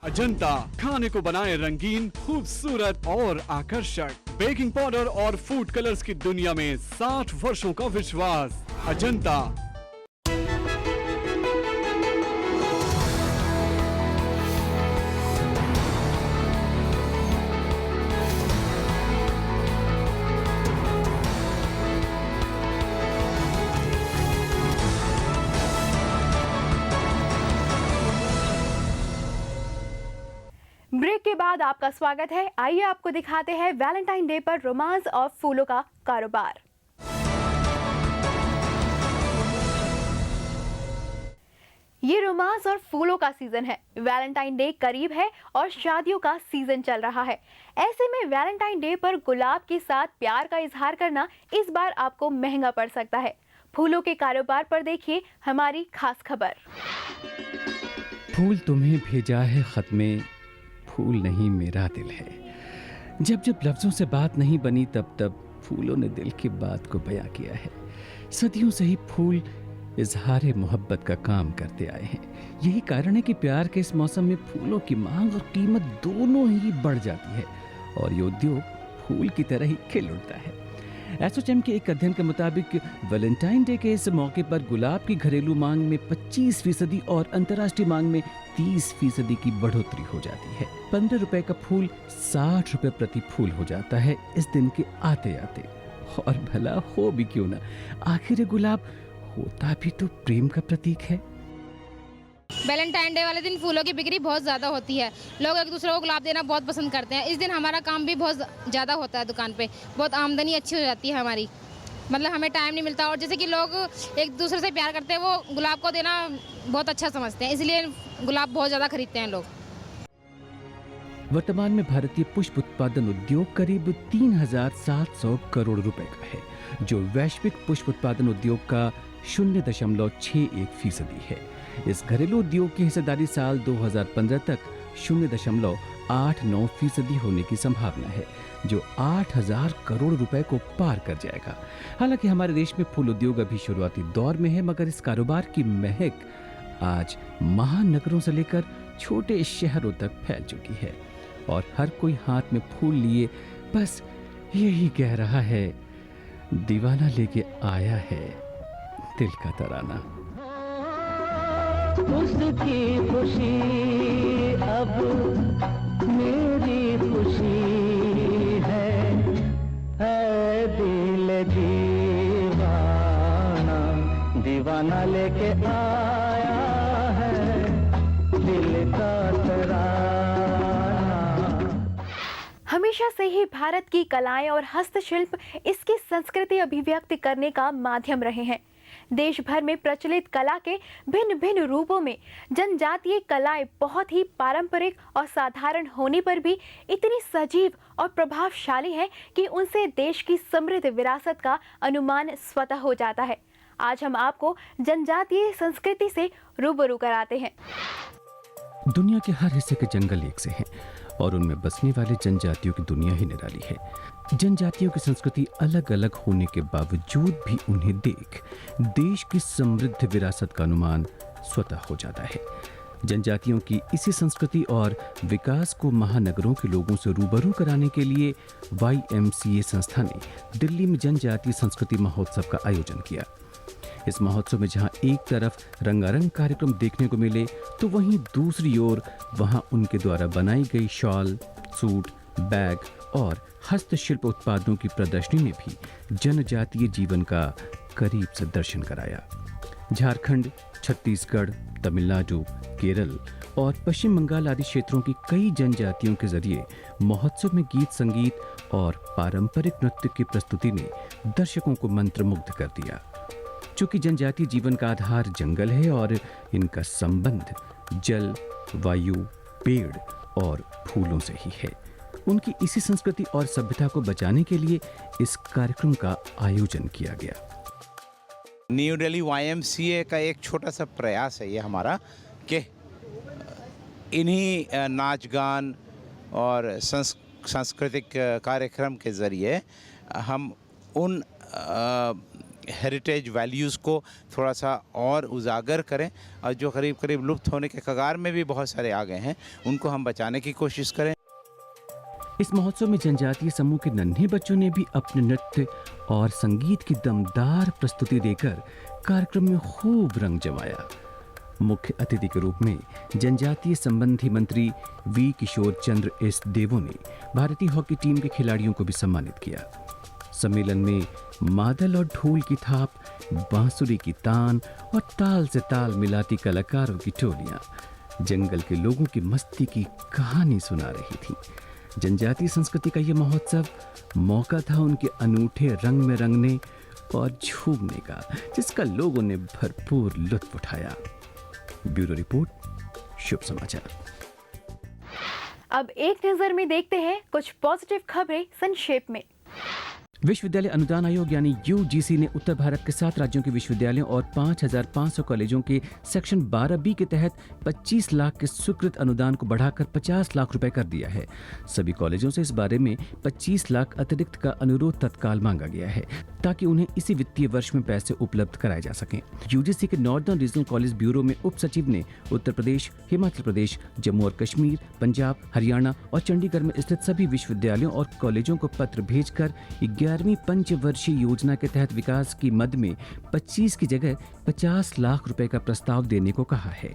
अजंता खाने को बनाए रंगीन, खूबसूरत और आकर्षक। बेकिंग पाउडर और फूड कलर्स की दुनिया में 60 वर्षों का विश्वास। अजंता। ब्रेक के बाद आपका स्वागत है। आइए आपको दिखाते हैं वैलेंटाइन डे पर रोमांस और फूलों का कारोबार। ये रोमांस और फूलों का सीजन है। वैलेंटाइन डे करीब है और शादियों का सीजन चल रहा है। ऐसे में वैलेंटाइन डे पर गुलाब के साथ प्यार का इजहार करना इस बार आपको महंगा पड़ सकता है। फूलों के कारोबार पर देखिए हमारी खास खबर। फूल तुम्हें भेजा है खत में, फूल नहीं मेरा दिल है। जब जब लफ्जों से बात नहीं बनी तब तब फूलों ने दिल की बात को बयां किया है। सदियों से ही फूल इजहार मोहब्बत का काम करते आए हैं। यही कारण है कि प्यार के इस मौसम में फूलों की मांग और कीमत दोनों ही बढ़ जाती है और ये उद्योग फूल की तरह ही खिल उठता है। एसोचैम के एक अध्ययन के मुताबिक वैलेंटाइन डे के इस मौके पर गुलाब की घरेलू मांग में 25% और अंतर्राष्ट्रीय मांग में 30% की बढ़ोतरी हो जाती है। 15 रुपए का फूल 60 रुपए प्रति फूल हो जाता है इस दिन के आते आते। और भला हो भी क्यों ना, आखिर ये गुलाब होता भी तो प्रेम का प्रतीक है। वैलेंटाइन डे वाले दिन फूलों की बिक्री बहुत ज़्यादा होती है। लोग एक दूसरे को गुलाब देना बहुत पसंद करते हैं। इस दिन हमारा काम भी बहुत ज़्यादा होता है दुकान पे, बहुत आमदनी अच्छी हो जाती है हमारी। मतलब हमें टाइम नहीं मिलता और जैसे कि लोग एक दूसरे से प्यार करते हैं, वो गुलाब को देना बहुत अच्छा समझते हैं, इसलिए गुलाब बहुत ज़्यादा खरीदते हैं लोग। वर्तमान में भारतीय पुष्प उत्पादन उद्योग करीब 3,700 करोड़ रुपए का है, जो वैश्विक पुष्प उत्पादन उद्योग का 0.61% है। इस घरेलू उद्योग की हिस्सेदारी साल 2015 तक 0.89% होने की संभावना है, जो 8,000 करोड़ रुपए को पार कर जाएगा। हालांकि हमारे देश में फूल उद्योग अभी शुरुआती दौर में है, मगर इस कारोबार की महक आज महानगरों से लेकर छोटे शहरों तक फैल चुकी है और हर कोई हाथ में फूल लिए बस यही कह रहा है, दीवाना लेके आया है दिल का तराना। उसकी खुशी अब मेरी खुशी है दिल दीवाना, दीवाना लेके आया है दिल का तराना। हमेशा से ही भारत की कलाएं और हस्तशिल्प इसकी संस्कृति अभिव्यक्त करने का माध्यम रहे हैं। देश भर में प्रचलित कला के भिन्न भिन्न रूपों में जनजातीय कलाएं बहुत ही पारंपरिक और साधारण होने पर भी इतनी सजीव और प्रभावशाली हैं कि उनसे देश की समृद्ध विरासत का अनुमान स्वतः हो जाता है। आज हम आपको जनजातीय संस्कृति से रूबरू कराते हैं। दुनिया के हर हिस्से के जंगल एक से हैं और उनमें बसने वाले जनजातियों की दुनिया ही निराली है। जनजातियों की संस्कृति अलग अलग होने के बावजूद भी उन्हें देख देश की समृद्ध विरासत का अनुमान स्वतः हो जाता है। जनजातियों की इसी संस्कृति और विकास को महानगरों के लोगों से रूबरू कराने के लिए YMCA संस्था ने दिल्ली में जनजातीय संस्कृति महोत्सव का आयोजन किया। इस महोत्सव में जहां एक तरफ रंगारंग कार्यक्रम देखने को मिले, तो वहीं दूसरी ओर वहां उनके द्वारा बनाई गई शॉल, सूट, बैग और हस्तशिल्प उत्पादों की प्रदर्शनी ने भी जनजातीय जीवन का करीब से दर्शन कराया। झारखंड, छत्तीसगढ़, तमिलनाडु, केरल और पश्चिम बंगाल आदि क्षेत्रों की कई जनजातियों के जरिए महोत्सव में गीत संगीत और पारंपरिक नृत्य की प्रस्तुति ने दर्शकों को मंत्रमुग्ध कर दिया। चूंकि जनजातीय जीवन का आधार जंगल है और इनका संबंध जल, वायु, पेड़ और फूलों से ही है, उनकी इसी संस्कृति और सभ्यता को बचाने के लिए इस कार्यक्रम का आयोजन किया गया। न्यू दिल्ली YMCA का एक छोटा सा प्रयास है ये हमारा कि इन्हीं नाच गान और सांस्कृतिक कार्यक्रम के ज़रिए हम उन हेरिटेज वैल्यूज़ को थोड़ा सा और उजागर करें, और जो करीब करीब लुप्त होने के कगार में भी बहुत सारे आ गए हैं, उनको हम बचाने की कोशिश करें। इस महोत्सव में जनजातीय समूह के नन्हे बच्चों ने भी अपने नृत्य और संगीत की दमदार प्रस्तुति देकर कार्यक्रम में खूब रंग जमाया। मुख्य अतिथि के रूप में जनजातीय संबंधी मंत्री वी किशोर चंद्र एस देवो ने भारतीय हॉकी टीम के खिलाड़ियों को भी सम्मानित किया। सम्मेलन में मादल और ढोल की थाप, बांसुरी की तान और ताल से ताल मिलाती कलाकारों की टोलियां जंगल के लोगों की मस्ती की कहानी सुना रही थी। जनजातीय संस्कृति का यह महोत्सव मौका था उनके अनूठे रंग में रंगने और झूमने का, जिसका लोगों ने भरपूर लुत्फ उठाया। ब्यूरो रिपोर्ट, शुभ समाचार। अब एक नजर में देखते हैं कुछ पॉजिटिव खबरें संक्षेप में। विश्वविद्यालय अनुदान आयोग यानी यूजीसी ने उत्तर भारत के 7 राज्यों के विश्वविद्यालयों और 5,500 कॉलेजों के सेक्शन 12B के तहत 25 लाख के स्वीकृत अनुदान को बढ़ाकर 50 लाख रुपए कर दिया है। सभी कॉलेजों से इस बारे में 25 लाख अतिरिक्त का अनुरोध तत्काल मांगा गया है ताकि उन्हें इसी वित्तीय वर्ष में पैसे उपलब्ध कराए जा सकें। यूजीसी के नॉर्दर्न रीजनल कॉलेज ब्यूरो में उप सचिव ने उत्तर प्रदेश, हिमाचल प्रदेश, जम्मू और कश्मीर, पंजाब, हरियाणा और चंडीगढ़ में स्थित सभी विश्वविद्यालयों और कॉलेजों को पत्र भेजकर 11वीं पंचवर्षीय योजना के तहत विकास की मद में 25 की जगह 50 लाख रुपए का प्रस्ताव देने को कहा है।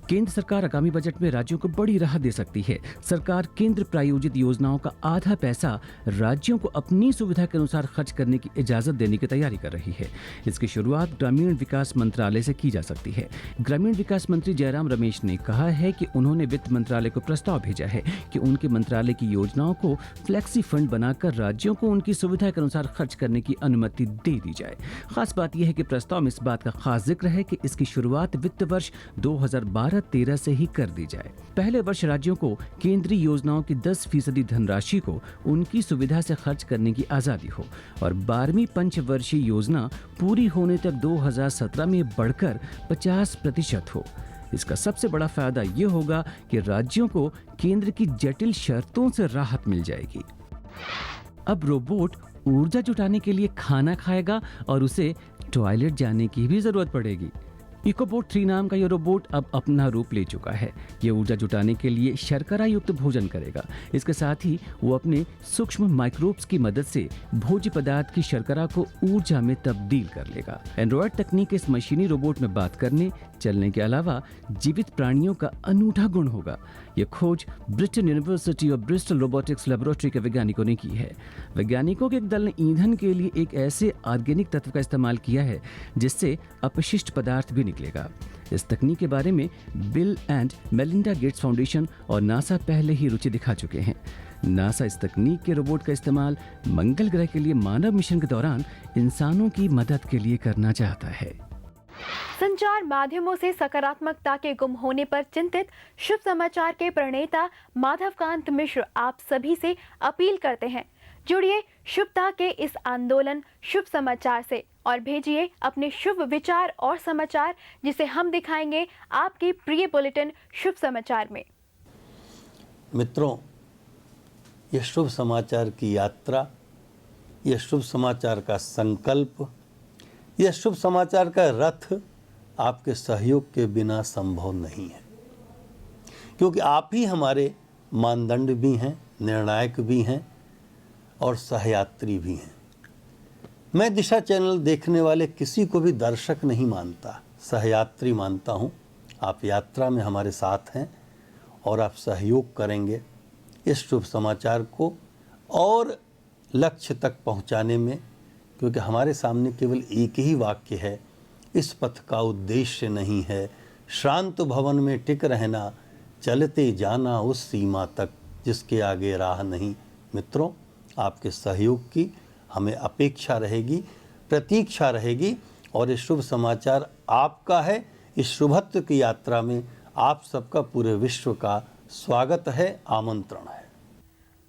केंद्र सरकार आगामी बजट में राज्यों को बड़ी राहत दे सकती है। सरकार केंद्र प्रायोजित योजनाओं का आधा पैसा राज्यों को अपनी सुविधा के अनुसार खर्च करने की इजाजत देने की तैयारी कर रही है। इसकी शुरुआत ग्रामीण विकास मंत्रालय से की जा सकती है। ग्रामीण विकास मंत्री जयराम रमेश ने कहा है कि उन्होंने वित्त मंत्रालय को प्रस्ताव भेजा है कि उनके मंत्रालय की योजनाओं को फ्लेक्सी फंड बनाकर राज्यों को उनकी सुविधा के अनुसार खर्च करने की अनुमति दे दी जाए। खास बात यह है कि प्रस्ताव में इस बात का खास जिक्र है कि इसकी शुरुआत वित्त वर्ष 2012-13 से ही कर दी जाए। पहले वर्ष राज्यों को केंद्रीय योजनाओं की 10% धनराशि को उनकी सुविधा से खर्च करने की आजादी हो और 12वीं पंचवर्षीय योजना पूरी होने तक 2017 में बढ़कर 50% हो। इसका सबसे बड़ा फायदा ये होगा कि राज्यों को केंद्र की जटिल शर्तों से राहत मिल जाएगी। अब रोबोट ऊर्जा जुटाने के लिए खाना खाएगा और उसे टॉयलेट जाने की भी जरूरत पड़ेगी। इकोबोट 3 नाम का यह रोबोट अब अपना रूप ले चुका है। ये ऊर्जा जुटाने के लिए शर्करा युक्त भोजन करेगा। इसके साथ ही वो अपने सूक्ष्म माइक्रोब्स की मदद से भोज्य पदार्थ की शर्करा को ऊर्जा में तब्दील कर लेगा। एंड्रॉयड तकनीक के इस मशीनी रोबोट में बात करने, चलने के अलावा जीवित प्राणियों का अनूठा गुण होगा। यह खोज ब्रिस्टल यूनिवर्सिटी और ब्रिस्टल रोबोटिक्स लैबोरेटरी के वैज्ञानिकों ने की है। वैज्ञानिकों के एक दल ने ईंधन के लिए एक ऐसे ऑर्गेनिक तत्व का इस्तेमाल किया है जिससे अपशिष्ट पदार्थ भी निकलेगा। इस तकनीक के बारे में bill and Melinda Gates foundation और नासा पहले ही रुचि दिखा चुके हैं। नासा इस तकनीक के रोबोट का इस्तेमाल मंगल ग्रह के लिए मानव मिशन के दौरान इंसानों की मदद के लिए करना चाहता है। संचार माध्यमों से सकारात्मकता के गुम होने पर चिंतित शुभ समाचार के प्रणेता माधवकांत मिश्र आप सभी से अपील करते हैं, जुड़िए शुभता के इस आंदोलन शुभ समाचार से और भेजिए अपने शुभ विचार और समाचार, जिसे हम दिखाएंगे आपके प्रिय बुलेटिन शुभ समाचार में। मित्रों, यह शुभ समाचार की यात्रा, यह शुभ समाचार का संकल्प, यह शुभ समाचार का रथ आपके सहयोग के बिना संभव नहीं है, क्योंकि आप ही हमारे मानदंड भी हैं, निर्णायक भी हैं और सहयात्री भी हैं। मैं दिशा चैनल देखने वाले किसी को भी दर्शक नहीं मानता, सहयात्री मानता हूँ। आप यात्रा में हमारे साथ हैं और आप सहयोग करेंगे इस शुभ समाचार को और लक्ष्य तक पहुँचाने में, क्योंकि हमारे सामने केवल एक ही वाक्य है, इस पथ का उद्देश्य नहीं है श्रांत भवन में टिक रहना, चलते जाना उस सीमा तक जिसके आगे राह नहीं। मित्रों, आपके सहयोग की हमें अपेक्षा रहेगी, प्रतीक्षा रहेगी और ये शुभ समाचार आपका है। इस शुभत्व की यात्रा में आप सबका पूरे विश्व का स्वागत है, आमंत्रण है।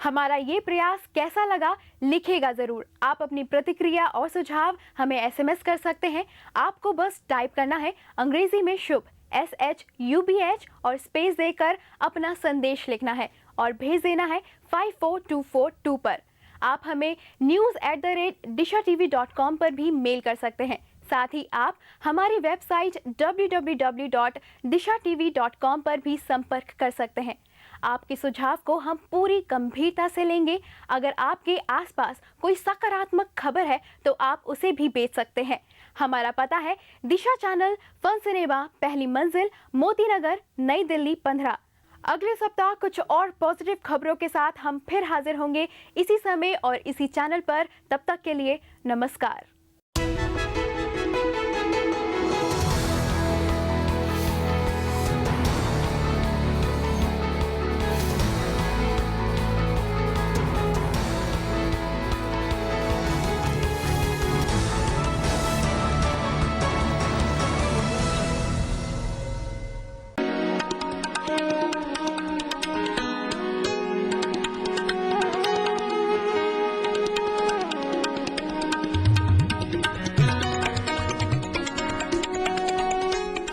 हमारा ये प्रयास कैसा लगा लिखेगा जरूर। आप अपनी प्रतिक्रिया और सुझाव हमें SMS कर सकते हैं। आपको बस टाइप करना है अंग्रेजी में शुभ SHUBH और स्पेस देकर अपना संदेश लिखना है और भेज देना है 54242 पर। आप हमें news@dishatv.com पर भी मेल कर सकते हैं। साथ ही आप हमारी वेबसाइट www.dishatv.com पर भी संपर्क कर सकते हैं। आपके सुझाव को हम पूरी गंभीरता से लेंगे। अगर आपके आसपास कोई सकारात्मक खबर है तो आप उसे भी बेच सकते हैं। हमारा पता है दिशा चैनल, फन सिनेमा, पहली मंजिल, मोती नगर, नई दिल्ली 15। अगले सप्ताह कुछ और पॉजिटिव खबरों के साथ हम फिर हाजिर होंगे इसी समय और इसी चैनल पर। तब तक के लिए नमस्कार।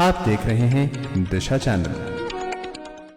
आप देख रहे हैं दिशा चैनल।